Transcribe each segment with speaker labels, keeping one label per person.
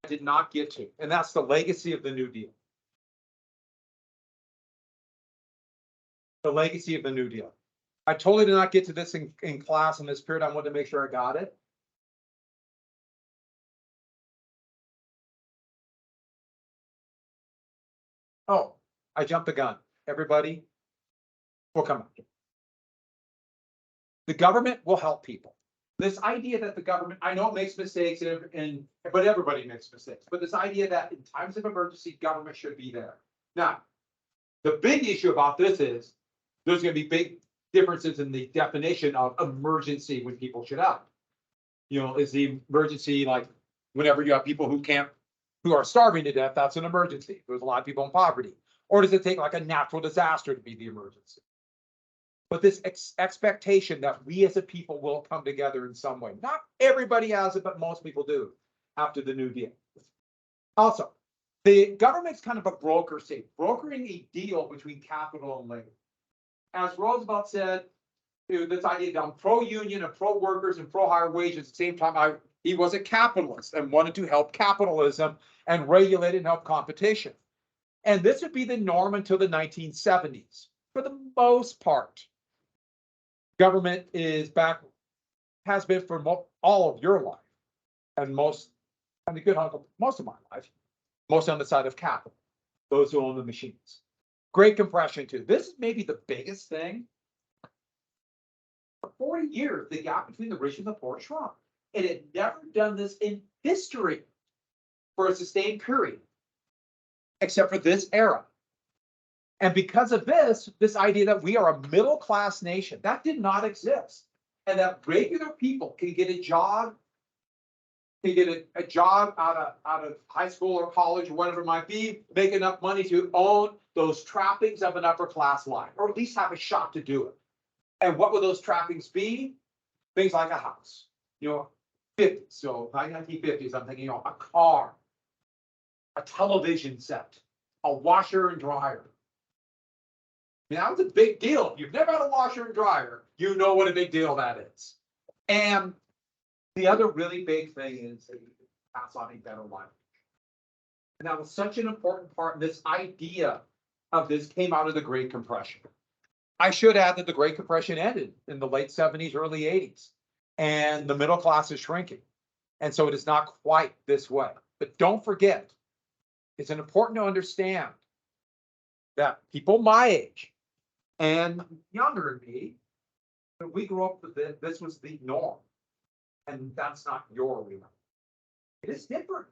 Speaker 1: did not get to, and that's the legacy of the New Deal. The legacy of the New Deal. I totally did not get to this in class in this period. I wanted to make sure I got it. Oh, I jumped the gun. Everybody will come up. The government will help people. This idea that the government, I know it makes mistakes, but everybody makes mistakes. But this idea that in times of emergency, government should be there. Now, the big issue about this is there's going to be big differences in the definition of emergency when people should out. You know, is the emergency like whenever you have people who are starving to death, that's an emergency. There's a lot of people in poverty. Or does it take like a natural disaster to be the emergency? But this expectation that we as a people will come together in some way. Not everybody has it, but most people do after the New Deal. Also, the government's kind of a broker state, brokering a deal between capital and labor. As Roosevelt said, this idea that I'm pro-union and pro-workers and pro-higher wages at the same time, he was a capitalist and wanted to help capitalism and regulate it and help competition. And this would be the norm until the 1970s. For the most part, government has been for all of your life, and most of my life, most on the side of capital, those who own the machines. Great Compression too. This is maybe the biggest thing. For 40 years, the gap between the rich and the poor shrunk. It had never done this in history for a sustained period, except for this era. And because of this idea that we are a middle-class nation, that did not exist. And that regular people can get a job, out of high school or college or whatever it might be, make enough money to own those trappings of an upper-class life, or at least have a shot to do it. And what would those trappings be? Things like a house, 50s. So 1950s, I'm thinking, a car, a television set, a washer and dryer. That was a big deal. If you've never had a washer and dryer, you know what a big deal that is. And the other really big thing is that you can pass on a better life. And that was such an important part. And this idea of this came out of the Great Compression. I should add that the Great Compression ended in the late 70s, early 80s, and the middle class is shrinking. And so it is not quite this way. But don't forget, it's important to understand that people my age and younger than me, when we grew up with this was the norm. And that's not your reality. It is different.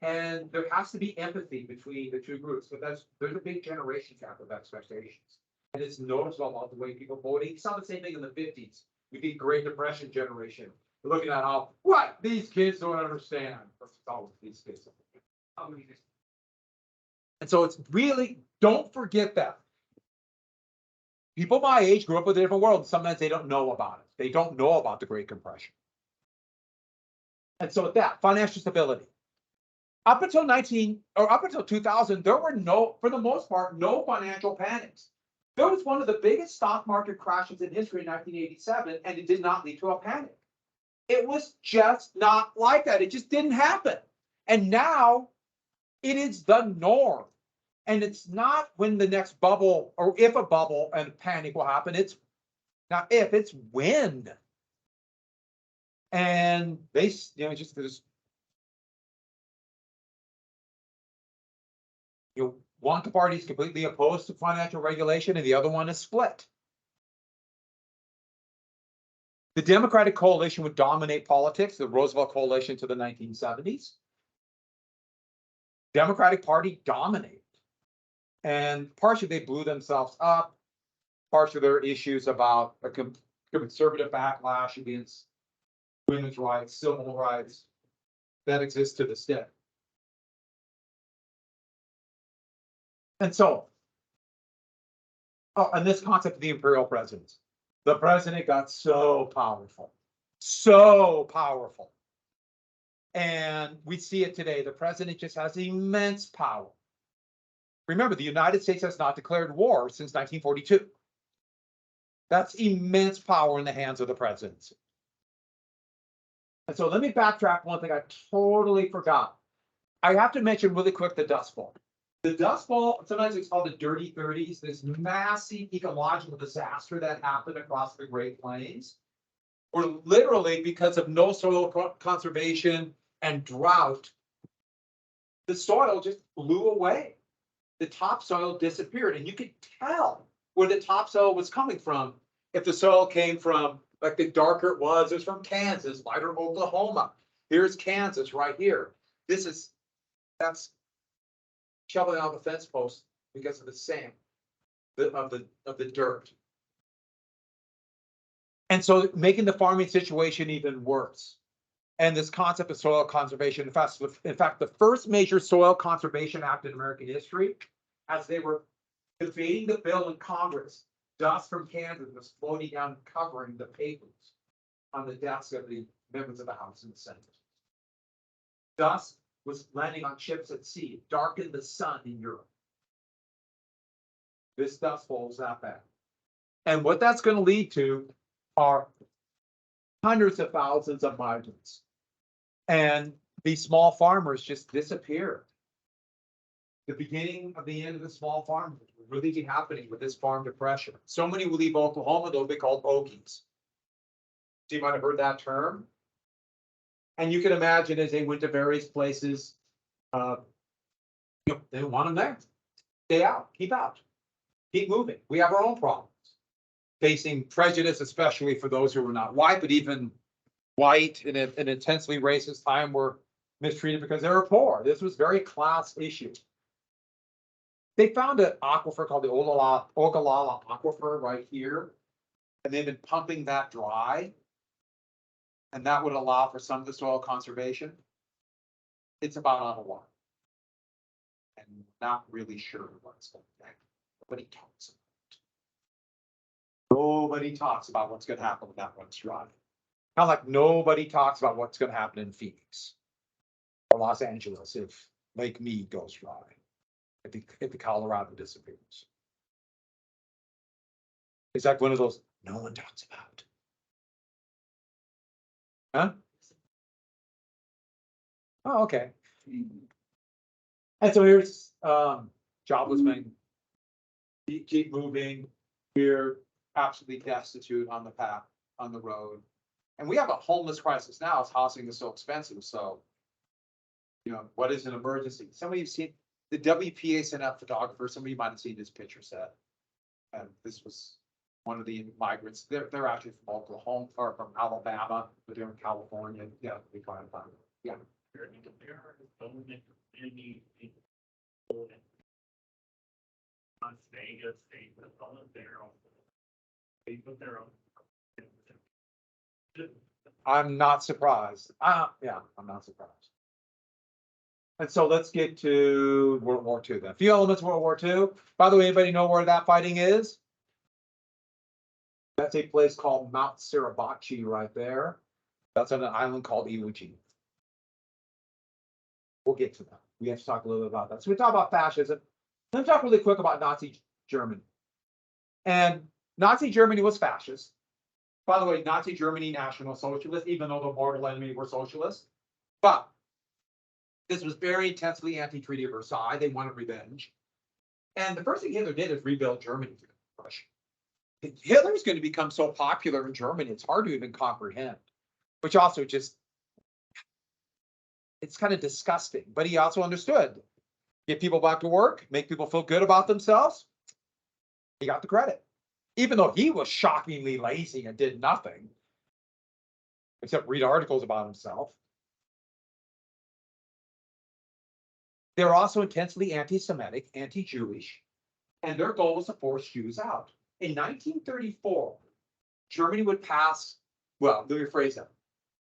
Speaker 1: And there has to be empathy between the two groups. But there's a big generation gap of expectations. And it's noticeable about the way people voted. You saw the same thing in the 50s. We the Great Depression generation. We're looking at how, what? These kids don't understand. That's always these kids. And so it's really, don't forget that. People my age grew up with a different world, and sometimes they don't know about it. They don't know about the Great Compression. And so with that, financial stability. Up until 2000, there were for the most part, no financial panics. There was one of the biggest stock market crashes in history in 1987, and it did not lead to a panic. It was just not like that. It just didn't happen. And now it is the norm. And it's not when the next bubble, or if a bubble and panic will happen. It's not if, it's when. And they, one party is completely opposed to financial regulation and the other one is split. The Democratic coalition would dominate politics, the Roosevelt coalition to the 1970s. Democratic Party dominated. And partially they blew themselves up. Partially there are issues about a conservative backlash against women's rights, civil rights that exists to this day. And so, and this concept of the imperial presidency. The president got so powerful. And we see it today. The president just has immense power. Remember, the United States has not declared war since 1942. That's immense power in the hands of the presidency. And so let me backtrack one thing I totally forgot. I have to mention really quick the Dust Bowl. The Dust Bowl, sometimes it's called the Dirty 30s, this massive ecological disaster that happened across the Great Plains. Where literally because of no soil conservation and drought, the soil just blew away. The topsoil disappeared, and you could tell where the topsoil was coming from. If the soil came from, like the darker it was from Kansas, lighter Oklahoma. Here's Kansas right here. That's shoveling out the fence post because of the sand of the dirt. And so making the farming situation even worse. And this concept of soil conservation, in fact, the first major soil conservation act in American history, as they were debating the bill in Congress, dust from Kansas was floating down and covering the papers on the desks of the members of the House and the Senate. Dust was landing on ships at sea, it darkened the sun in Europe. This dust bowl is that bad. And what that's going to lead to are hundreds of thousands of migrants. And these small farmers just disappear. The beginning of the end of the small farmers will really be happening with this farm depression. So many will leave Oklahoma, they'll be called Okies. So you might have heard that term. And you can imagine as they went to various places, they want them there. Stay out, keep moving. We have our own problems. Facing prejudice, especially for those who were not white, but even white in an intensely racist time were mistreated because they were poor. This was very class issue. They found an aquifer called the Ogallala Aquifer right here, and they've been pumping that dry, and that would allow for some of the soil conservation. It's about out of water, and not really sure what's going to happen. Nobody talks about it. Nobody talks about what's going to happen when that one's dry. Kind of like nobody talks about what's going to happen in Phoenix or Los Angeles if Lake Mead goes dry, if the Colorado disappears. It's like one of those no one talks about. Huh? Oh, okay. And so here's jobless men. Keep moving. We're absolutely destitute on the path, on the road. And we have a homeless crisis now. Housing is so expensive. So, what is an emergency? Some of you've seen the WPA sent out photographers. Some of you might have seen this picture set. And this was one of the migrants. They're actually from Oklahoma or from Alabama, but they're in California. Yeah, we try to find them. Yeah. Las Vegas, they put their own. I'm not surprised. Yeah, I'm not surprised. And so let's get to World War II then. A few elements of World War II. By the way, anybody know where that fighting is? That's a place called Mount Suribachi right there. That's on an island called Iwo Jima. We'll get to that. We have to talk a little bit about that. So we talk about fascism. Let me talk really quick about Nazi Germany. And Nazi Germany was fascist. By the way, Nazi Germany, National Socialist, even though the mortal enemy were socialists. But this was very intensely anti-Treaty of Versailles. They wanted revenge. And the first thing Hitler did is rebuild Germany through Russia. Hitler's going to become so popular in Germany, it's hard to even comprehend. Which also just, it's kind of disgusting. But he also understood. Get people back to work, make people feel good about themselves. He got the credit. Even though he was shockingly lazy and did nothing, except read articles about himself. They're also intensely anti-Semitic, anti-Jewish, and their goal was to force Jews out. In 1934, Germany would pass, well, let me rephrase that.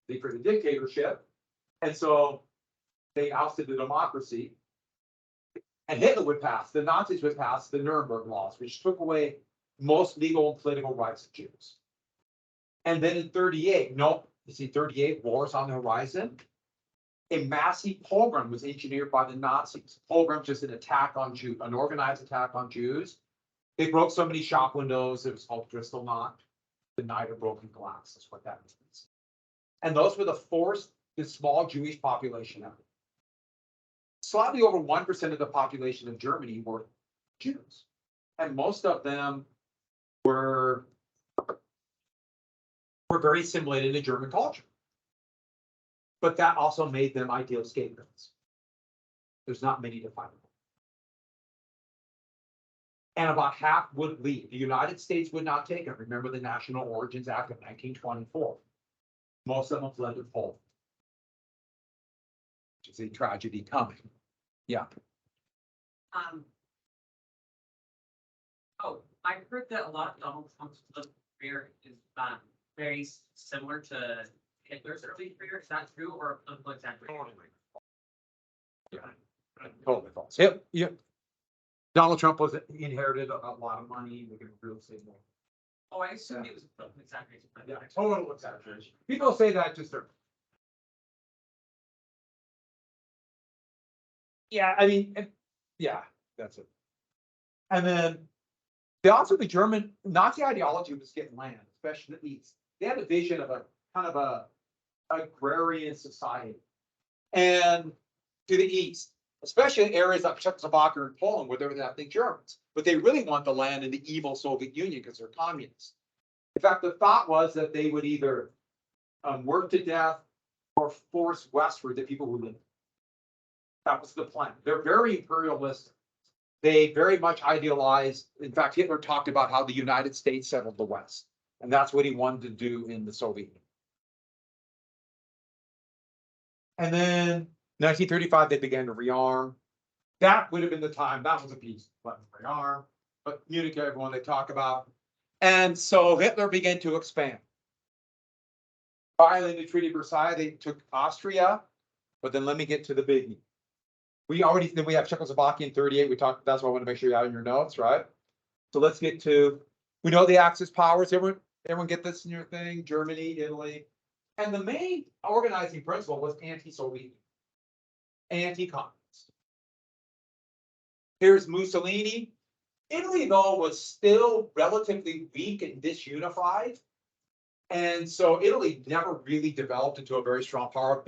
Speaker 1: They created a dictatorship, and so they ousted the democracy. And Hitler would pass, the Nazis would pass the Nuremberg laws, which took away most legal and political rights of Jews. And then in 38, 38, wars on the horizon. A massive pogrom was engineered by the Nazis. Pogrom, just an attack on Jews, an organized attack on Jews. They broke so many shop windows, it was called Kristallnacht, the night of broken glass. That's what that means. And those were the forced the small Jewish population out. slightly over 1% of the population of Germany were Jews. And most of them were very assimilated into German culture. But that also made them ideal scapegoats. There's not many to find. And about half would leave. The United States would not take it. Remember the National Origins Act of 1924. Most of them fled to Poland, which is a tragedy coming. Yeah.
Speaker 2: Oh, I've heard that a lot of Donald Trump's political career is very similar to Hitler's early career. Is that true or a political exaggeration?
Speaker 1: Totally false. Yep. Yep. Donald Trump inherited a lot of money. We can real estate more.
Speaker 2: Oh, I assumed it was a political exaggeration.
Speaker 1: Yeah, total exaggeration. People say that just to. Yeah, I mean, yeah, that's it. And then the German Nazi ideology was getting land, especially in the East. They had a vision of a kind of a agrarian society. And to the East, especially in areas like Czechoslovakia and Poland, where they're ethnic Germans, but they really want the land in the evil Soviet Union because they're communists. In fact, the thought was that they would either work to death or force westward the people who live. That was the plan. They're very imperialistic. They very much idealized. In fact, Hitler talked about how the United States settled the West, and that's what he wanted to do in the Soviet Union. And then 1935, they began to rearm. That would have been the time. That was a peace. Let them rearm. But Munich, everyone they talk about. And so Hitler began to expand. Finally, the Treaty of Versailles, they took Austria. But then let me get to the biggie. We have Czechoslovakia in 38. We talked, that's why I want to make sure you have in your notes, right? So let's get to, we know the Axis powers. Everyone get this in your thing, Germany, Italy. And the main organizing principle was anti-Soviet, anti-communist. Here's Mussolini. Italy, though, was still relatively weak and disunified. And so Italy never really developed into a very strong power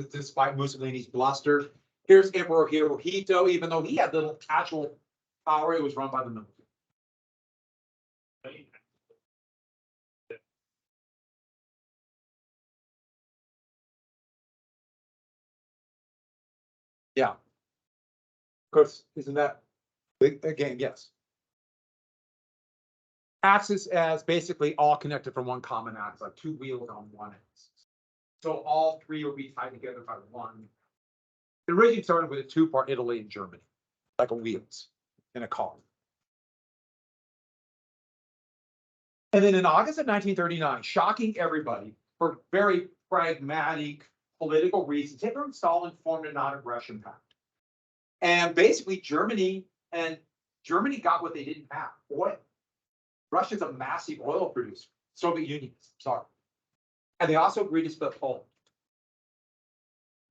Speaker 1: despite Mussolini's bluster. Here's Emperor Hirohito. Even though he had little actual power, it was run by the military. Yeah. Of course, isn't that again? Yes. Axis as basically all connected from one common axis, like two wheels on one axis. So all three will be tied together by one. It originally started with a two-part Italy and Germany, like a wheels in a car. And then in August of 1939, shocking everybody for very pragmatic political reasons, Hitler and Stalin formed a non-aggression pact. And basically Germany got what they didn't have, oil. Russia's a massive oil producer. Soviet Union, sorry. And they also agreed to split Poland.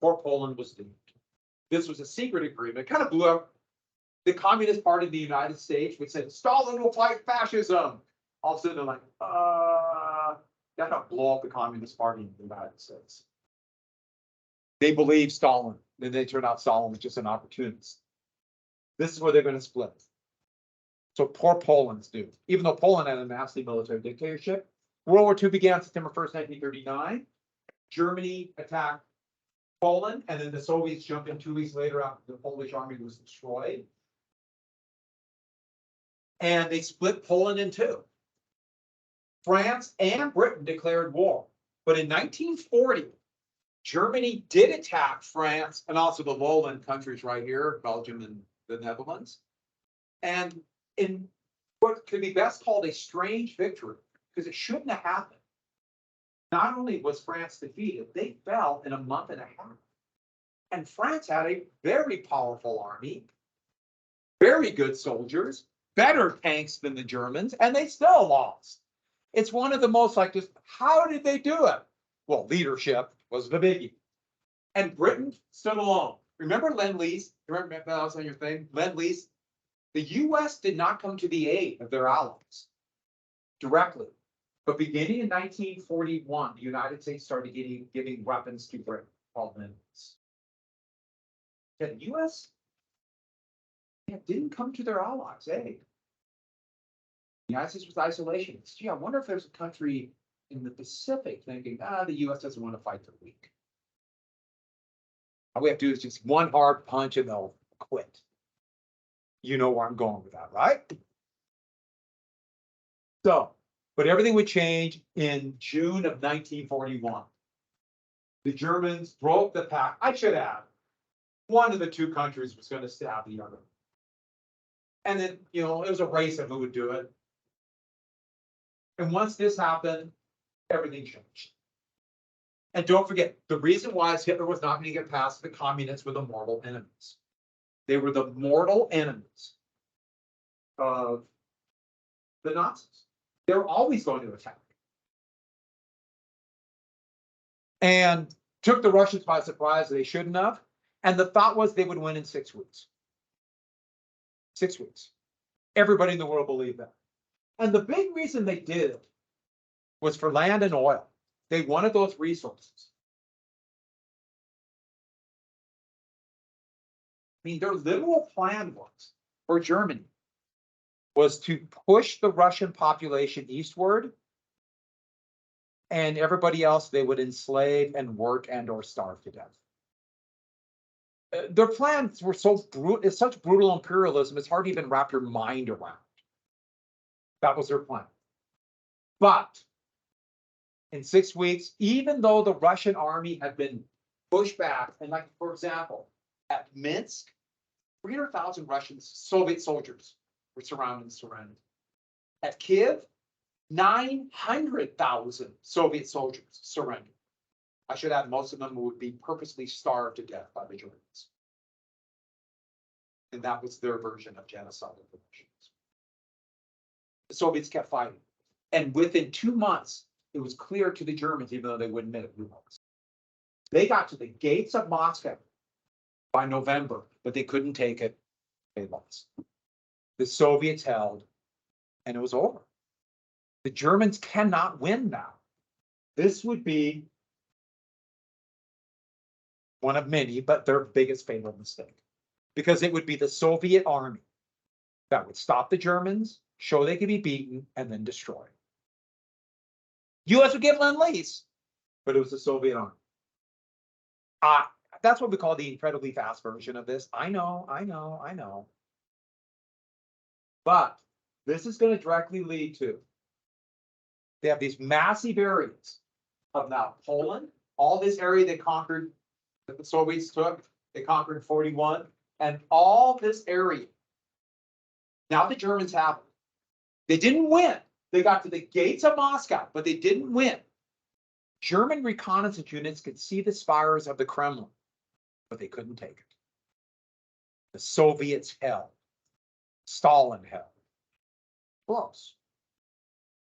Speaker 1: Poor Poland was doomed. This was a secret agreement. It kind of blew up the Communist Party of the United States, which said Stalin will fight fascism. All of a sudden they're like, that will blow up the Communist Party in the United States. They believe Stalin. Then they turned out Stalin was just an opportunist. This is where they're going to split. So poor Poland's doomed. Even though Poland had a nasty military dictatorship. World War II began September 1st, 1939. Germany attacked Poland, and then the Soviets jumped in 2 weeks later after the Polish army was destroyed. And they split Poland in two. France and Britain declared war. But in 1940, Germany did attack France and also the lowland countries right here, Belgium and the Netherlands. And in what could be best called a strange victory, because it shouldn't have happened. Not only was France defeated, they fell in a month and a half. And France had a very powerful army, very good soldiers, better tanks than the Germans, and they still lost. It's one of the most like just, how did they do it? Well, leadership was the biggie. And Britain stood alone. Remember Lend-Lease? Remember that was on your thing? Lend-Lease. The US did not come to the aid of their allies directly. But beginning in 1941, the United States started giving weapons to Britain called Lend-Lease. Yeah, the US didn't come to their allies, eh? The United States was isolationist. Gee, I wonder if there's a country in the Pacific thinking, the US doesn't want to fight the weak. All we have to do is just one hard punch and they'll quit. You know where I'm going with that, right? So, but everything would change in June of 1941. The Germans broke the pact. I should add, one of the two countries was going to stab the other. And then, it was a race of who would do it. And once this happened, everything changed. And don't forget, the reason why Hitler was not going to get past the communists were the mortal enemies. They were the mortal enemies of the Nazis. They were always going to attack. And took the Russians by surprise. They shouldn't have. And the thought was they would win in 6 weeks. 6 weeks. Everybody in the world believed that. And the big reason they did it was for land and oil. They wanted those resources. I mean, their literal plan was for Germany was to push the Russian population eastward, and everybody else they would enslave and work and or starve to death. Their plans were so brutal, it's such brutal imperialism, it's hard to even wrap your mind around. That was their plan. But in 6 weeks, even though the Russian army had been pushed back, and like, for example, at Minsk, 300,000 Russian Soviet soldiers were surrounded. At Kiev, 900,000 Soviet soldiers surrendered. I should add, most of them would be purposely starved to death by the Germans. And that was their version of genocide of the Russians. The Soviets kept fighting. And within 2 months, it was clear to the Germans, even though they wouldn't admit it, they got to the gates of Moscow by November, but they couldn't take it. They lost. The Soviets held, and it was over. The Germans cannot win now. This would be one of many, but their biggest fatal mistake. Because it would be the Soviet army that would stop the Germans, show they could be beaten, and then destroy. US would give Lend-Lease, but it was the Soviet army. That's what we call the incredibly fast version of this. I know. But this is going to directly lead to, they have these massive areas of now Poland, all this area they conquered, that the Soviets took, they conquered in 41, and all this area. Now the Germans have it. They didn't win. They got to the gates of Moscow, but they didn't win. German reconnaissance units could see the spires of the Kremlin, but they couldn't take it. The Soviets held. Stalin held. Close.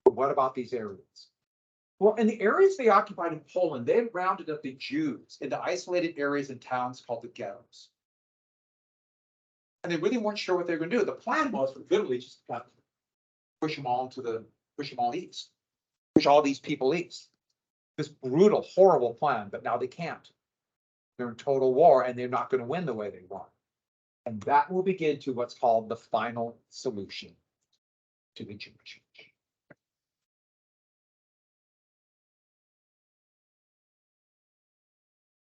Speaker 1: But what about these areas? Well, in the areas they occupied in Poland, they rounded up the Jews into isolated areas and towns called the ghettos. And they really weren't sure what they were going to do. The plan was literally just push them all east, push all these people east. This brutal, horrible plan, but now they can't. They're in total war, and they're not going to win the way they want. And that will begin to what's called the final solution to the Jewish change.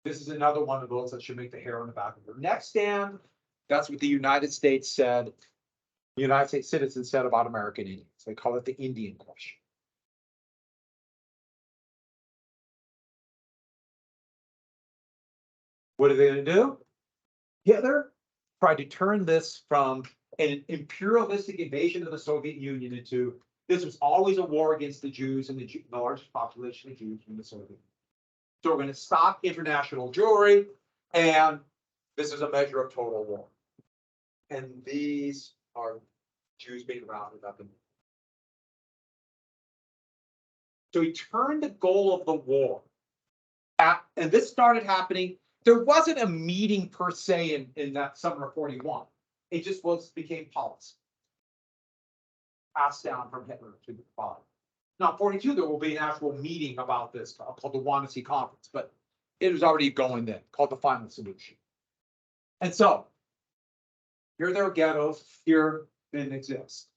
Speaker 1: This is another one of those that should make the hair on the back of your neck stand. That's what the United States said. The United States citizens said about American Indians. They call it the Indian question. What are they going to do? Hitler tried to turn this from an imperialistic invasion of the Soviet Union into, this was always a war against the Jews and the largest population of Jews in the Soviet Union. So we're going to stop international Jewry, and this is a measure of total war. And these are Jews being rounded up. So he turned the goal of the war and this started happening. There wasn't a meeting per se in that summer of 41. It just became policy. Passed down from Hitler to the father. Now, 42, there will be an actual meeting about this called the Wannsee Conference, but it was already going then, called the final solution. And so here there are ghettos, here didn't exist.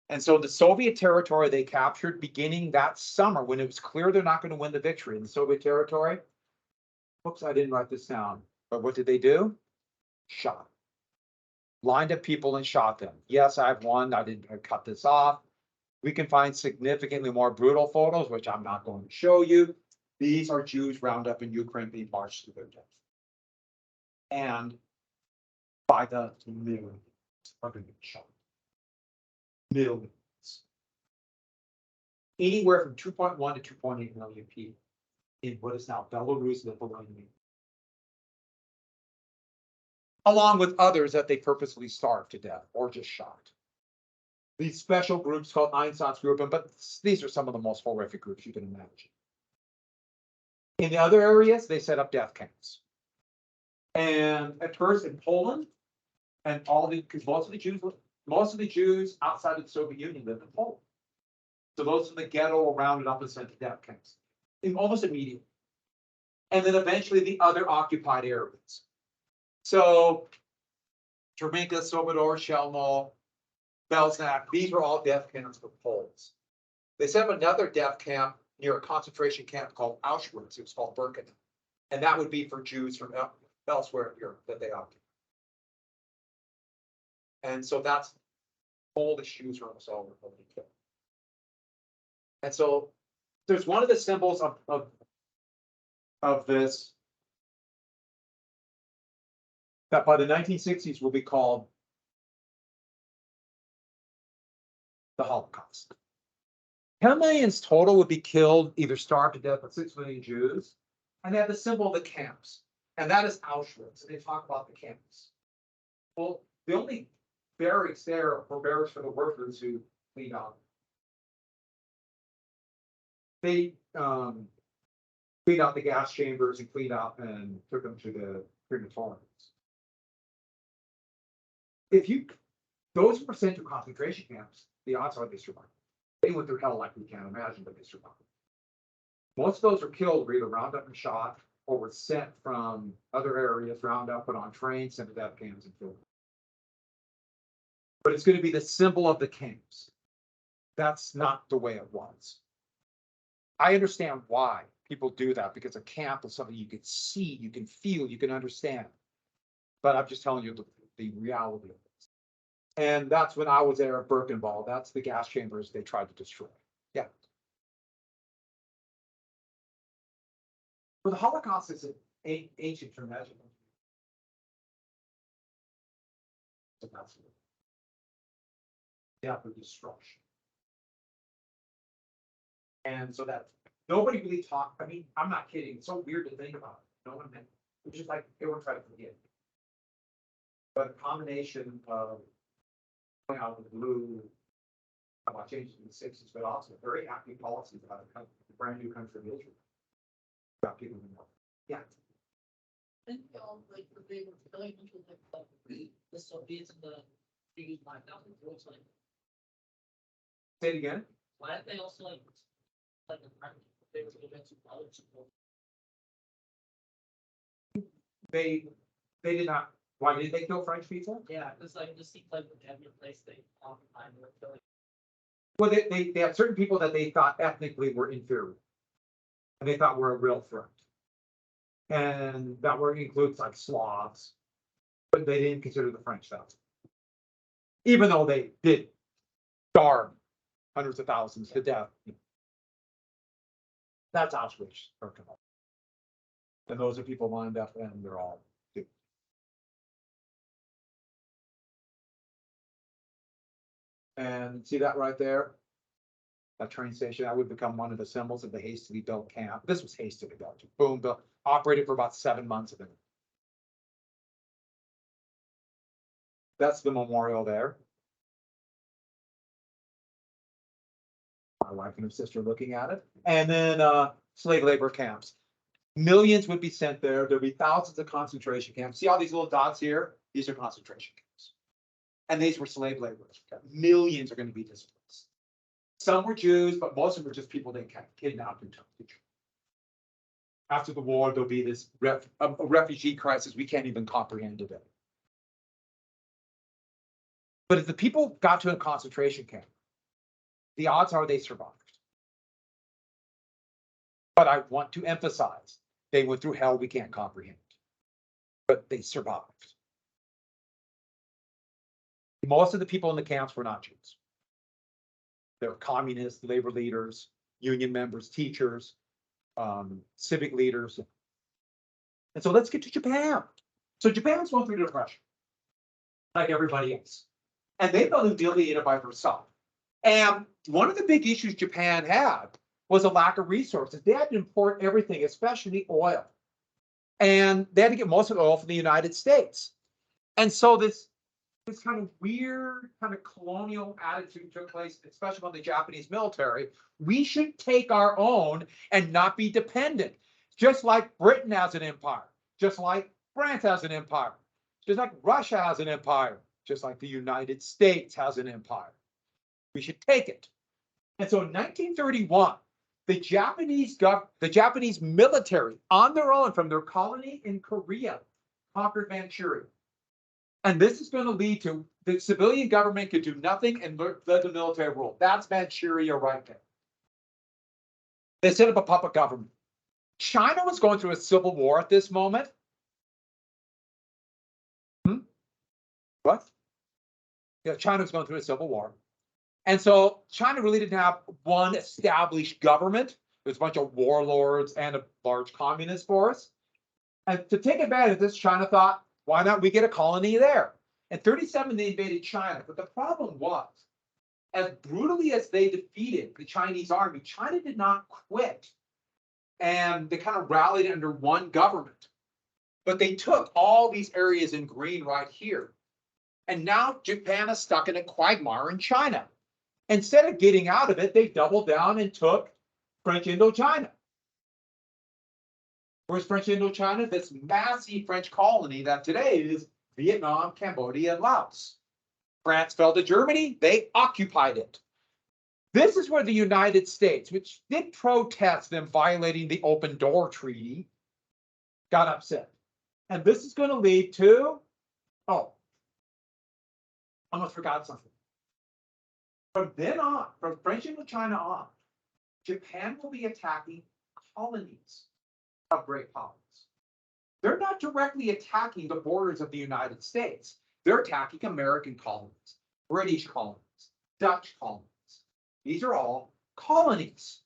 Speaker 1: And so the Soviet territory they captured beginning that summer, when it was clear they're not going to win the victory in the Soviet territory. Oops, I didn't write this down. But what did they do? Shot. Lined up people and shot them. Yes, I have one. I cut this off. We can find significantly more brutal photos, which I'm not going to show you. These are Jews rounded up in Ukraine being marched to their death. And by the millions are being shot. Millions. Anywhere from 2.1 to 2.8 million people in what is now Belarus, Lithuania. Along with others that they purposely starved to death or just shot. These special groups called Einsatzgruppen, but these are some of the most horrific groups you can imagine. In the other areas, they set up death camps. And at first in Poland, and because most of the Jews outside of the Soviet Union lived in Poland. So those in the ghetto were rounded up and sent to death camps, almost immediately. And then eventually the other occupied areas. So Treblinka, Sobibor, Chelmno, Belznak, these were all death camps for Poles. They set up another death camp near a concentration camp called Auschwitz. It was called Birkenau. And that would be for Jews from elsewhere in Europe that they occupied. And so that's Polish Jews were almost all killed. And so there's one of the symbols of this that by the 1960s will be called the Holocaust. 10 millions total would be killed, either starved to death, but 6 million Jews. And they have the symbol of the camps. And that is Auschwitz. And they talk about the camps. Well, the only barracks there were barracks for the workers who cleaned out. They cleaned out the gas chambers and cleaned out and took them to the crematoriums. Those were sent to concentration camps, the odds are they survived. They went through hell like we can't imagine, but they survived. Most of those were killed, were either rounded up and shot, or were sent from other areas, rounded up, put on trains, sent to death camps and killed. But it's going to be the symbol of the camps. That's not the way it was. I understand why people do that, because a camp is something you can see, you can feel, you can understand. But I'm just telling you the reality of this. And that's when I was there at Birkenau. That's the gas chambers they tried to destroy. Yeah. But the Holocaust is an ancient tragedy. So that's death or destruction. And so that nobody really talked. I mean, I'm not kidding. It's so weird to think about it. No one meant it's just like everyone tried to forget. But a combination of going out of the blue about changes in the 60s, but also very active policies about a brand new country of Israel. About people who know. Yeah.
Speaker 3: Didn't like they were killing into like the Soviets and the Jews wiped out the world's like
Speaker 1: Say it again.
Speaker 3: why did they also like the they were going to college?
Speaker 1: They did not. Why did they kill French people?
Speaker 3: Yeah, it's like just seems like every place they occupied they were killing.
Speaker 1: Well, they had certain people that they thought ethnically were inferior, and they thought were a real threat. And that word includes like Slavs, but they didn't consider the French that. Even though they did starve hundreds of thousands to death. That's Auschwitz, Birkenau. And those are people lined up and they're all duped. And see that right there? That train station, that would become one of the symbols of the hastily built camp. This was hastily built. Boom, built, operated for about 7 months of it. That's the memorial there. My wife and her sister looking at it. And then slave labor camps. Millions would be sent there. There'd be thousands of concentration camps. See all these little dots here? These are concentration camps. And these were slave laborers. Millions are going to be displaced. Some were Jews, but most of them were just people they kidnapped and took to. after the war, there'll be this a refugee crisis we can't even comprehend today. But if the people got to a concentration camp, the odds are they survived. But I want to emphasize, they went through hell we can't comprehend, but they survived. Most of the people in the camps were not Jews. They were communists, labor leaders, union members, teachers, civic leaders. And so let's get to Japan. So Japan's going through depression, like everybody else. And they've been humiliated by herself. And one of the big issues Japan had was a lack of resources. They had to import everything, especially oil. And they had to get most of the oil from the United States. And so this kind of weird kind of colonial attitude took place, especially on the Japanese military. We should take our own and not be dependent, just like Britain has an empire, just like France has an empire, just like Russia has an empire, just like the United States has an empire. We should take it. And so in 1931, the Japanese military on their own from their colony in Korea conquered Manchuria. And this is going to lead to the civilian government could do nothing and let the military rule. That's Manchuria right there. They set up a puppet government. China was going through a civil war at this moment. What? Yeah, China was going through a civil war. And so China really didn't have one established government. There's a bunch of warlords and a large communist force. And to take advantage of this, China thought, why not we get a colony there? In 1937, they invaded China. But the problem was, as brutally as they defeated the Chinese army, China did not quit. And they kind of rallied under one government. But they took all these areas in green right here. And now Japan is stuck in a quagmire in China. Instead of getting out of it, they doubled down and took French Indochina. Where's French Indochina? This massive French colony that today is Vietnam, Cambodia, and Laos. France fell to Germany, they occupied it. This is where the United States, which did protest them violating the Open Door Treaty, got upset. And this is going to lead to, oh, almost forgot something. From then on, from French Indochina on, Japan will be attacking colonies of great powers. They're not directly attacking the borders of the United States. They're attacking American colonies, British colonies, Dutch colonies. These are all colonies.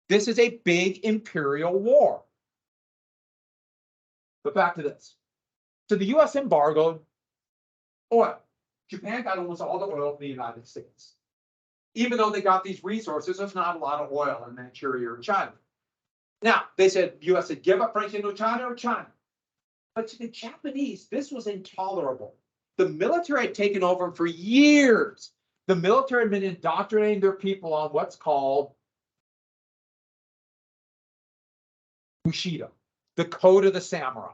Speaker 1: This is a big imperial war. But back to this. So the US embargoed oil. Japan got almost all the oil from the United States. Even though they got these resources, there's not a lot of oil in Manchuria or China. Now, they said, US said, give up French Indochina or China. But to the Japanese, this was intolerable. The military had taken over for years. The military had been indoctrinating their people on what's called Bushido, the code of the samurai.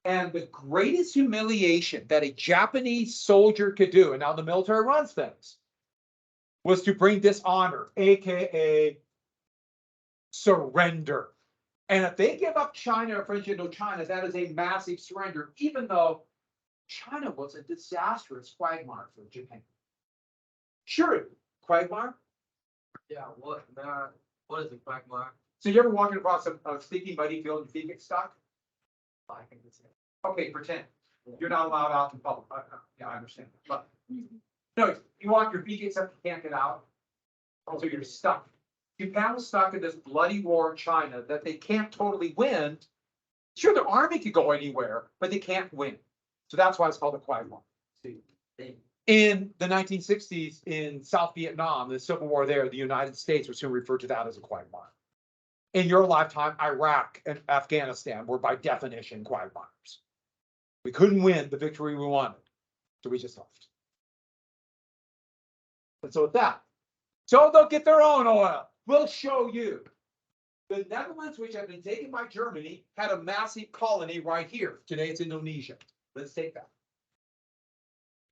Speaker 1: And the greatest humiliation that a Japanese soldier could do, and now the military runs things, was to bring dishonor, aka surrender. And if they give up China or French Indochina, that is a massive surrender, even though China was a disastrous quagmire for Japan. Sure, quagmire?
Speaker 4: Yeah, what is a quagmire?
Speaker 1: So you ever walking across a sleeping buddy field and your feet get stuck?
Speaker 4: I think it's
Speaker 1: Okay, pretend. You're not allowed out in public. Yeah, I understand. But no, you walk your feet get stuck, you can't get out. So you're stuck. Japan was stuck in this bloody war in China that they can't totally win. Sure, their army could go anywhere, but they can't win. So that's why it's called a quagmire. In the 1960s in South Vietnam, the civil war there, the United States was soon referred to that as a quagmire. In your lifetime, Iraq and Afghanistan were by definition quagmires. We couldn't win the victory we wanted, so we just left. And so with that, so they'll get their own oil. We'll show you. The Netherlands, which had been taken by Germany, had a massive colony right here. Today it's Indonesia. Let's take that.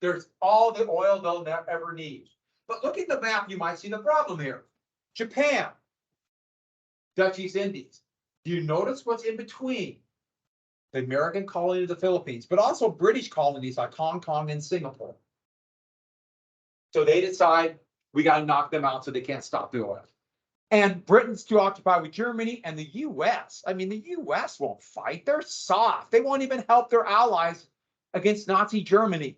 Speaker 1: There's all the oil they'll ever need. But look at the map, you might see the problem here. Japan. Dutch East Indies. Do you notice what's in between? The American colony of the Philippines, but also British colonies like Hong Kong and Singapore. So they decide we got to knock them out so they can't stop doing it. And Britain's too occupied with Germany and the US. I mean, the US won't fight. They're soft. They won't even help their allies against Nazi Germany.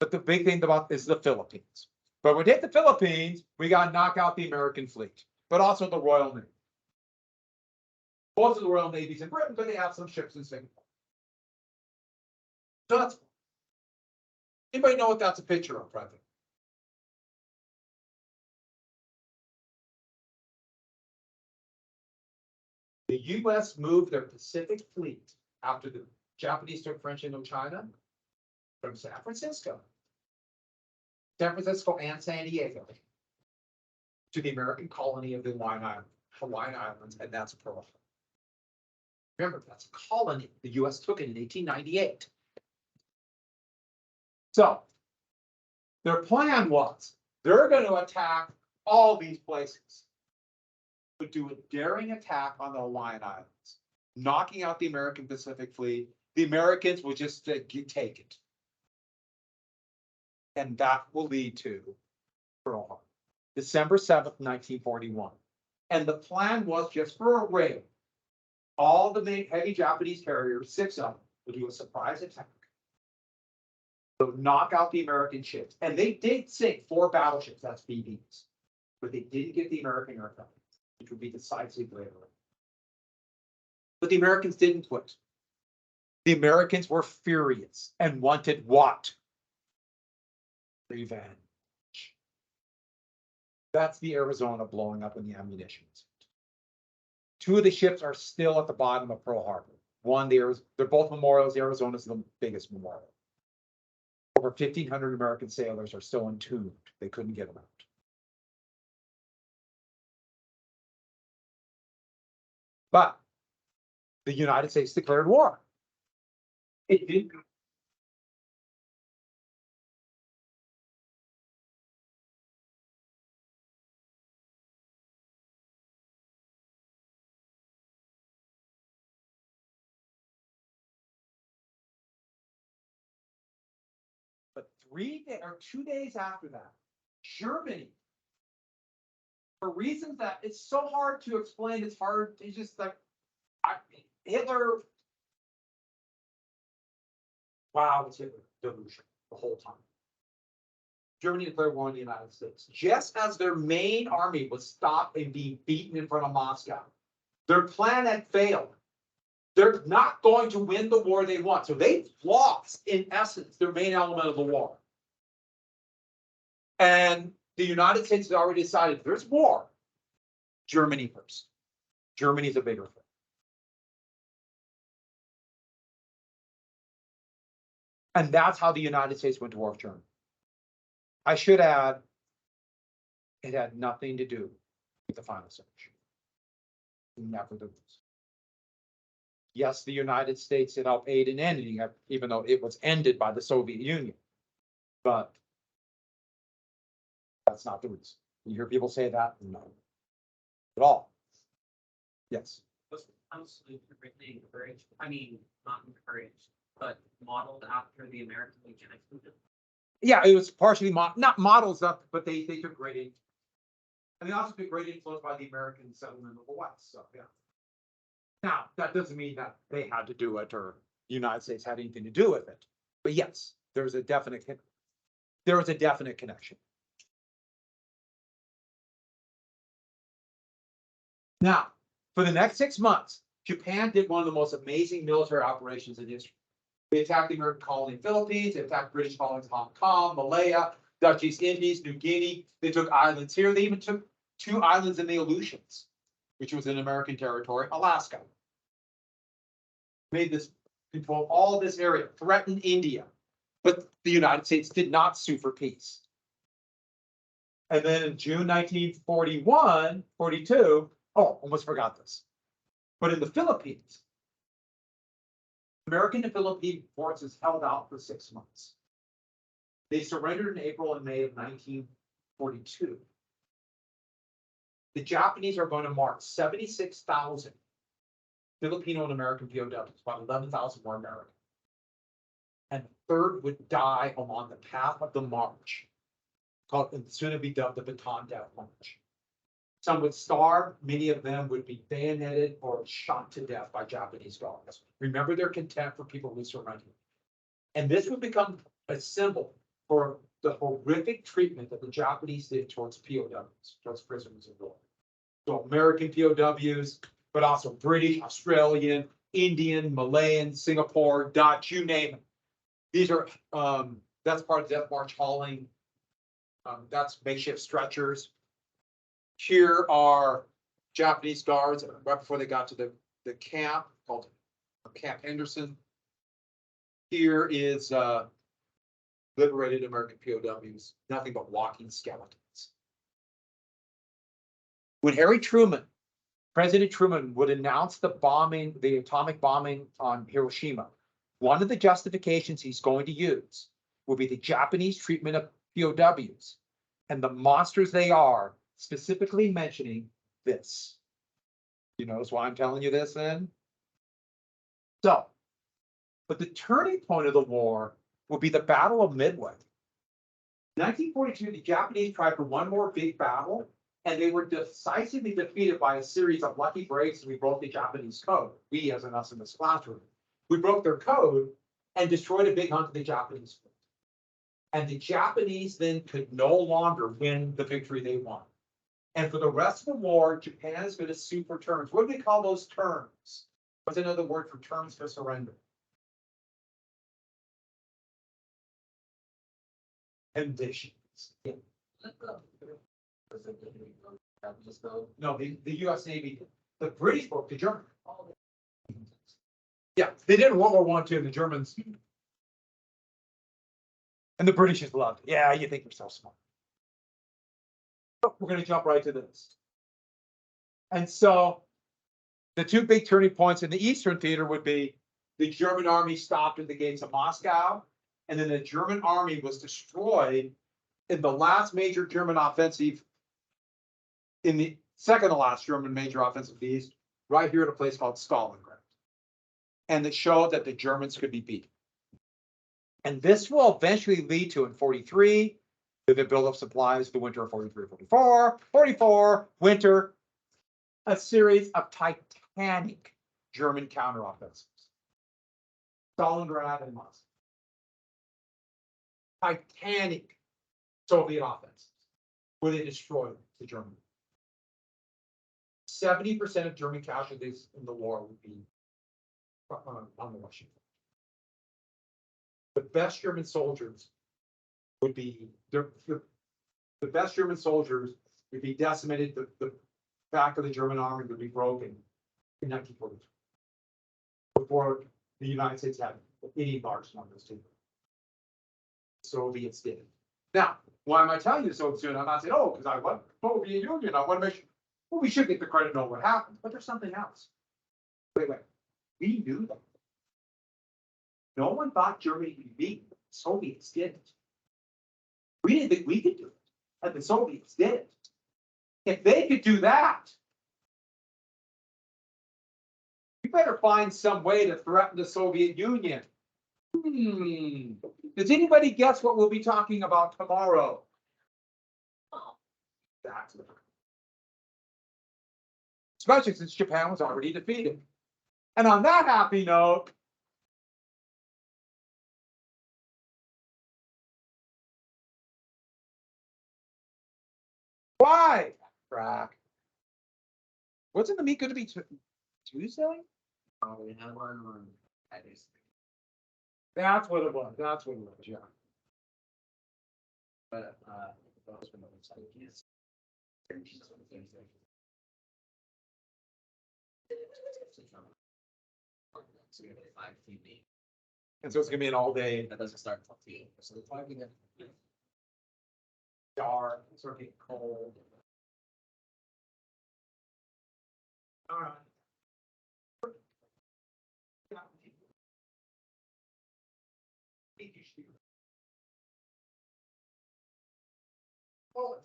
Speaker 1: But the big thing about is the Philippines. But when we hit the Philippines, we got to knock out the American fleet, but also the Royal Navy. Most of the Royal Navy's in Britain, but they have some ships in Singapore. So that's. Anybody know what that's a picture of, right there? The US moved their Pacific fleet after the Japanese took French Indochina from San Francisco and San Diego to the American colony of the Hawaiian Islands, and that's Pearl Harbor. Remember, that's a colony. The US took it in 1898. So their plan was they're going to attack all these places, but do a daring attack on the Hawaiian Islands, knocking out the American Pacific Fleet. The Americans will just take it. And that will lead to Pearl Harbor, December 7th, 1941. And the plan was just for a raid. All the main heavy Japanese carriers, 6 of them, will do a surprise attack. So knock out the American ships. And they did sink 4 battleships, that's BBs. But they didn't get the American aircraft, which would be decisive later. But the Americans didn't quit. The Americans were furious and wanted what? Revenge. That's the Arizona blowing up in the ammunition. 2 of the ships are still at the bottom of Pearl Harbor. One, they're both memorials. Arizona's the biggest memorial. Over 1,500 American sailors are still entombed. They couldn't get them out. But the United States declared war. It didn't. But 2 days after that, Germany, for reasons that it's so hard to explain, it's hard, it's just like, Hitler, wow, it's Hitler delusion the whole time. Germany declared war on the United States, just as their main army was stopped and being beaten in front of Moscow. Their plan had failed. They're not going to win the war they want. So they've lost, in essence, their main element of the war. And the United States has already decided if there's war, Germany first. Germany's a bigger threat. And that's how the United States went to war with Germany. I should add, it had nothing to do with the final solution. Never the rules. Yes, the United States did help aid in ending it, even though it was ended by the Soviet Union. But that's not the reason. You hear people say that? No. At all. Yes.
Speaker 2: Was honestly greatly encouraged, I mean, not encouraged, but modeled after the American eugenics movement.
Speaker 1: Yeah, it was partially not models up, but they took great influence. And they also took great influence by the American settlement of the West. So yeah. Now, that doesn't mean that they had to do it or the United States had anything to do with it. But yes, there's a definite connection. Now, for the next 6 months, Japan did one of the most amazing military operations in history. They attacked the American colony in the Philippines, they attacked British colonies in Hong Kong, Malaya, Dutch East Indies, New Guinea. They took islands here. They even took 2 islands in the Aleutians, which was in American territory, Alaska. Made this, control all this area, threatened India. But the United States did not sue for peace. And then in June 1942, almost forgot this. But in the Philippines, American and Philippine forces held out for 6 months. They surrendered in April and May of 1942. the Japanese are going to mark 76,000 Filipino and American POWs, about 11,000 more American. And a third would die along the path of the march, called and soon to be dubbed the Baton Death March. Some would starve, many of them would be bayoneted or shot to death by Japanese guards. Remember their contempt for people who surrendered. And this would become a symbol for the horrific treatment that the Japanese did towards POWs, towards prisoners of war. So American POWs, but also British, Australian, Indian, Malayan, Singapore, Dutch, you name it. These are, that's part of Death March hauling. That's makeshift stretchers. Here are Japanese guards right before they got to the camp called Camp Henderson. Here is liberated American POWs, nothing but walking skeletons. When President Truman would announce the bombing, the atomic bombing on Hiroshima, one of the justifications he's going to use will be the Japanese treatment of POWs and the monsters they are, specifically mentioning this. You notice why I'm telling you this then? So, but the turning point of the war will be the Battle of Midway. 1942, the Japanese tried for one more big battle, and they were decisively defeated by a series of lucky breaks, and we broke the Japanese code. We, as in us in this classroom, we broke their code and destroyed a big hunk of the Japanese fleet. And the Japanese then could no longer win the victory they won. And for the rest of the war, Japan is going to sue for terms. What do we call those terms? What's another word for terms for surrender? Conditions. Yeah. No, the US Navy did. The British broke the German. Yeah, they did in World War I too, the Germans. And the British just loved it. Yeah, you think you're so smart. But we're going to jump right to this. And so the two big turning points in the Eastern Theater would be the German army stopped at the gates of Moscow, and then the German army was destroyed in the last major German offensive, in the second to last German major offensive east, right here at a place called Stalingrad. And it showed that the Germans could be beaten. And this will eventually lead to, in 43, the build of supplies, the winter of 43, 44, winter, a series of titanic German counteroffensives. Stalingrad and Moscow. Titanic Soviet offensives, where they destroyed the Germans. 70% of German casualties in the war would be on the Russian front. The best German soldiers would be the best German soldiers would be decimated. The back of the German army would be broken in 1942 before the United States had any large numbers to. Soviets did. Now, why am I telling you so soon? I'm not saying, oh, because I want Soviet Union. I want to make sure. Well, we should get the credit, know what happened, but there's something else. Wait. We knew that. No one thought Germany could be beaten. Soviets didn't. We didn't think we could do it, and the Soviets did it. If they could do that, we better find some way to threaten the Soviet Union. Does anybody guess what we'll be talking about tomorrow? That's it. Especially since Japan was already defeated. And on that happy note, why? Crack. Wasn't the meet going to be Tuesday?
Speaker 4: Oh, we had one on Fridays.
Speaker 1: That's what it was. That's what it was, yeah.
Speaker 4: But the husband was like, yes. So we have a 5 team.
Speaker 1: And so it's gonna be an all day
Speaker 4: That doesn't start until 2. So the 5 again.
Speaker 1: dark, sort of getting cold. All right. Oh,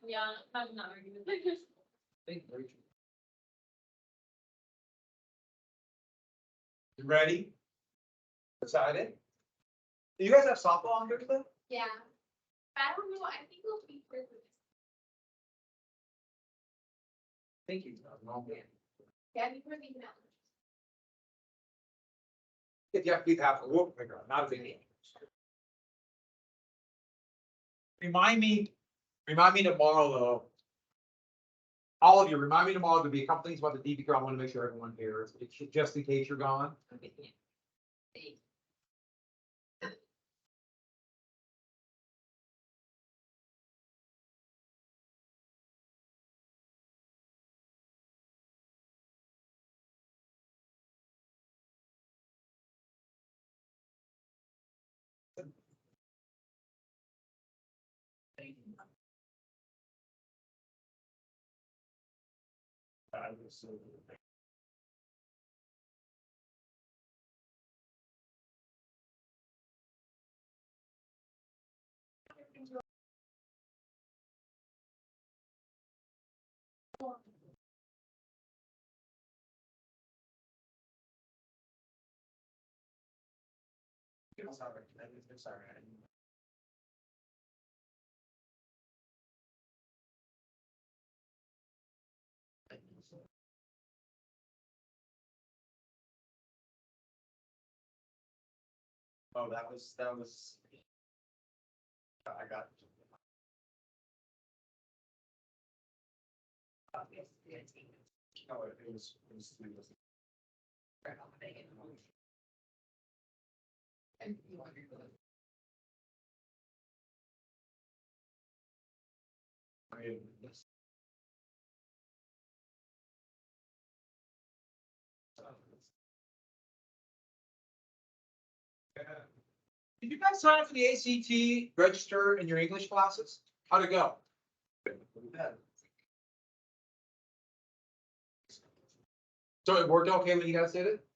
Speaker 3: Yeah, I'm not arguing.
Speaker 1: You ready? Decided? Do you guys have softball on Thursday?
Speaker 5: Yeah. I don't know, I think it'll be for this.
Speaker 1: Thank you.
Speaker 5: Yeah, I think we're thinking that.
Speaker 1: If you have to be half, we'll figure out, not a big deal. Remind me tomorrow though. All of you, remind me tomorrow to be a couple things about the DB. I want to make sure everyone hears, just in case you're gone. Oh, that was. I got. Oh, it was. Did you guys sign up for the ACT, register in your English classes? How'd it go? So it worked okay when you guys did it?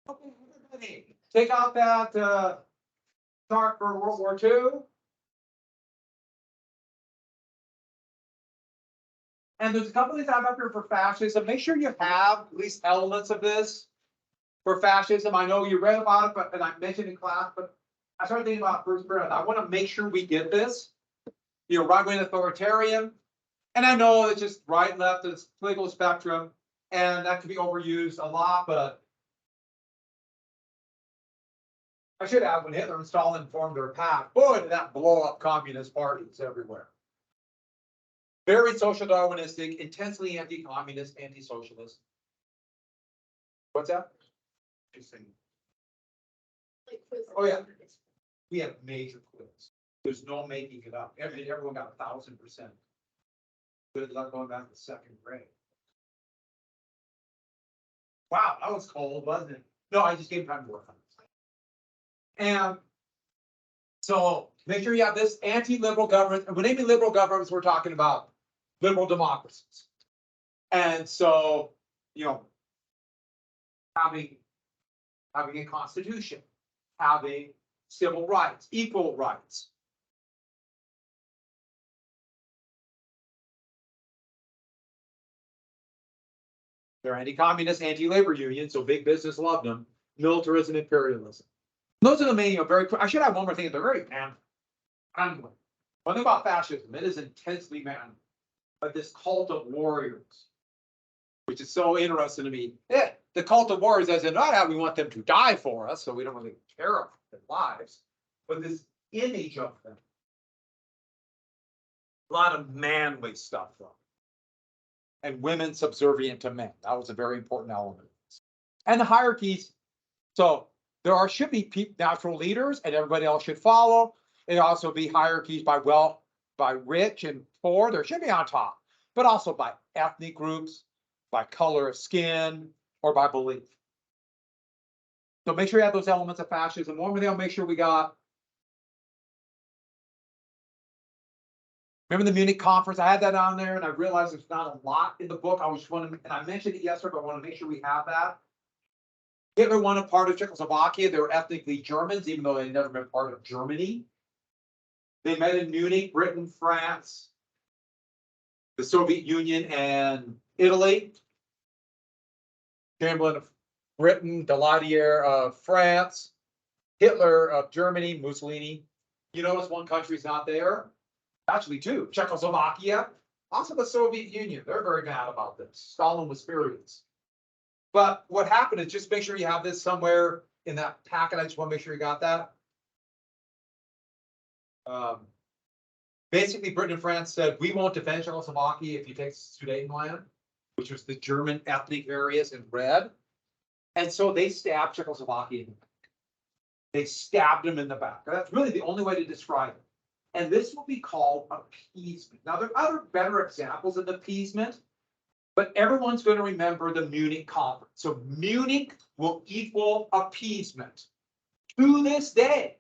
Speaker 1: Okay, everybody, take out that chart for World War II. And there's a couple things I have up here for fascism. Make sure you have at least elements of this for fascism. I know you read about it, but and I mentioned in class, but I started thinking about first period. I want to make sure we get this. You know, right-wing authoritarian. And I know it's just right, left, it's political spectrum, and that can be overused a lot, but I should add when Hitler and Stalin formed their pact, boy, did that blow up communist parties everywhere. Very social Darwinistic, intensely anti-communist, anti-socialist. What's that? Interesting.
Speaker 5: Like quiz.
Speaker 1: Oh, yeah. We have major quiz. There's no making it up. Everyone got 1,000%. Good luck going back to second grade. Wow, that was cold, wasn't it? No, I just gave time to work on this. And so make sure you have this anti-liberal government. And when they mean liberal governments, we're talking about liberal democracies. And so, you know, having a constitution, having civil rights, equal rights. They're anti-communist, anti-labor union, so big business loved them. Militarism, imperialism. Those are the main, very, I should have one more thing, they're very manly. One thing about fascism, it is intensely manly. But this cult of warriors, which is so interesting to me. Yeah, the cult of warriors, as in not how we want them to die for us, so we don't really care about their lives, but this image of them. A lot of manly stuff, though. And women subservient to men. That was a very important element. And the hierarchies. So should be natural leaders, and everybody else should follow. It also be hierarchies by wealth, by rich and poor. There should be on top, but also by ethnic groups, by color of skin, or by belief. So make sure you have those elements of fascism. One more thing, I'll make sure we got. Remember the Munich conference? I had that on there, and I realized there's not a lot in the book. I was wondering, and I mentioned it yesterday, but I want to make sure we have that. Hitler wanted part of Czechoslovakia. They were ethnically Germans, even though they never been part of Germany. They met in Munich, Britain, France, the Soviet Union, and Italy. Chamberlain of Britain, Daladier of France, Hitler of Germany, Mussolini. You notice one country's not there. Actually, two, Czechoslovakia, also the Soviet Union. They're very mad about this. Stalin was furious. But what happened is, just make sure you have this somewhere in that packet. I just want to make sure you got that. Basically, Britain and France said, we won't defend Czechoslovakia if you take Sudetenland, which was the German ethnic areas in red. And so they stabbed Czechoslovakia in the back. They stabbed them in the back. That's really the only way to describe it. And this will be called appeasement. Now, there are other better examples of appeasement, but everyone's going to remember the Munich conference. So Munich will equal appeasement. To this day,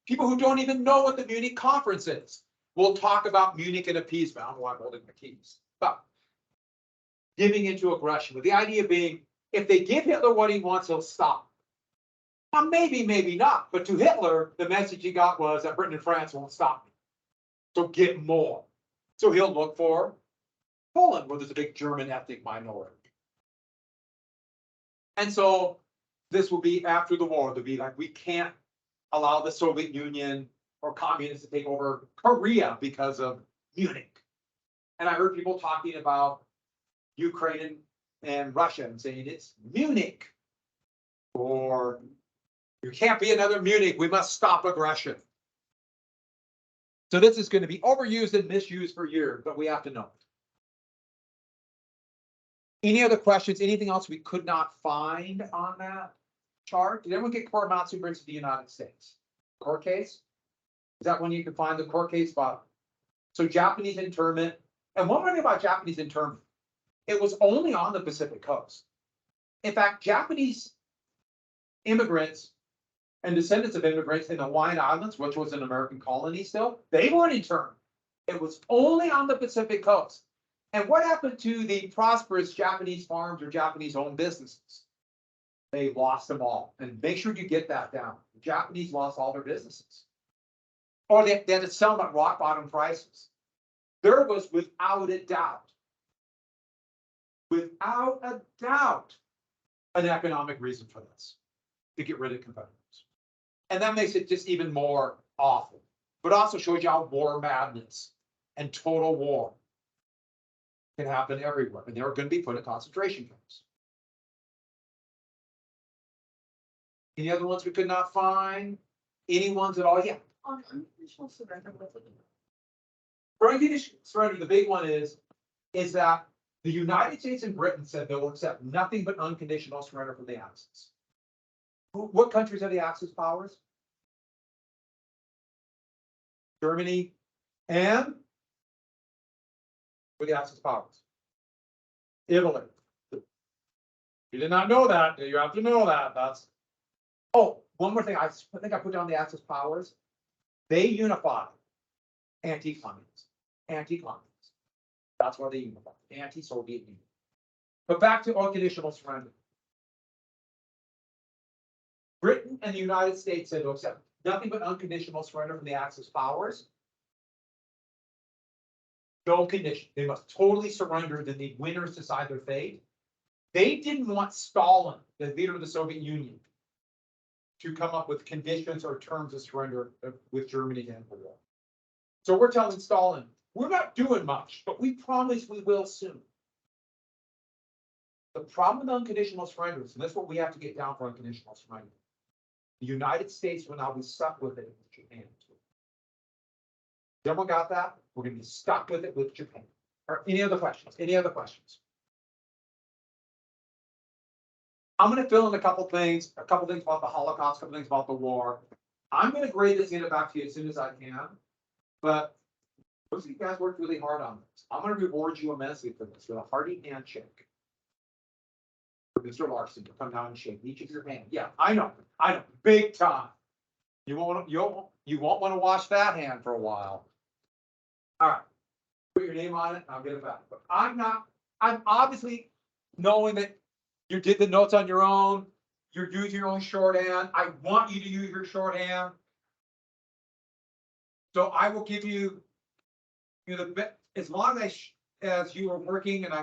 Speaker 1: people who don't even know what the Munich conference is will talk about Munich and appeasement. I don't know why I'm holding my keys, but giving into aggression, with the idea being, if they give Hitler what he wants, he'll stop. Now, maybe, maybe not, but to Hitler, the message he got was that Britain and France won't stop me. So get more. So he'll look for Poland, where there's a big German ethnic minority. And so this will be after the war. They'll be like, we can't allow the Soviet Union or communists to take over Korea because of Munich. And I heard people talking about Ukraine and Russia and saying it's Munich, or you can't be another Munich. We must stop aggression. So this is going to be overused and misused for years, but we have to know. Any other questions? Anything else we could not find on that chart? Did everyone get Korematsu brings to the United States? Court case? Is that when you can find the court case file? So Japanese internment. And one more thing about Japanese internment, it was only on the Pacific coast. In fact, Japanese immigrants and descendants of immigrants in the Hawaiian Islands, which was an American colony still, they weren't interned. It was only on the Pacific coast. And what happened to the prosperous Japanese farms or Japanese-owned businesses? They lost them all. And make sure you get that down. The Japanese lost all their businesses. Or they had to sell them at rock bottom prices. There was, without a doubt, an economic reason for this, to get rid of competitors. And that makes it just even more awful, but also shows you how war madness and total war can happen everywhere. And they're going to be put in concentration camps. Any other ones we could not find? Any ones at all? Yeah.
Speaker 3: On unconditional surrender, what's it?
Speaker 1: For unconditional surrender, the big one is that the United States and Britain said they will accept nothing but unconditional surrender from the Axis. What countries are the Axis powers? Germany and were the Axis powers? Italy. You did not know that. You have to know that. That's. Oh, one more thing. I think I put down the Axis powers. They unified anti-communism. Anti-communism. That's why they unified. Anti-Soviet Union. But back to unconditional surrender. Britain and the United States said to accept nothing but unconditional surrender from the Axis powers. No condition. They must totally surrender, then the winners decide their fate. They didn't want Stalin, the leader of the Soviet Union, to come up with conditions or terms of surrender with Germany to end the war. So we're telling Stalin, we're not doing much, but we promise we will soon. The problem with unconditional surrenders, and that's what we have to get down for unconditional surrender. The United States will now be stuck with it with Japan. Everyone got that? We're gonna be stuck with it with Japan. Or any other questions? Any other questions? I'm gonna fill in a couple things about the Holocaust, a couple things about the war. I'm gonna grade this and get it back to you as soon as I can. But most of you guys worked really hard on this. I'm gonna reward you immensely for this with a hearty handshake. Mr. Larson, to come down and shake each of your hands. Yeah, I know, big time. You won't want to wash that hand for a while. All right, put your name on it, and I'll get it back. But I'm obviously knowing that you did the notes on your own, you're using your own shorthand. I want you to use your shorthand. So I will give you, the bit, as long as you are working and I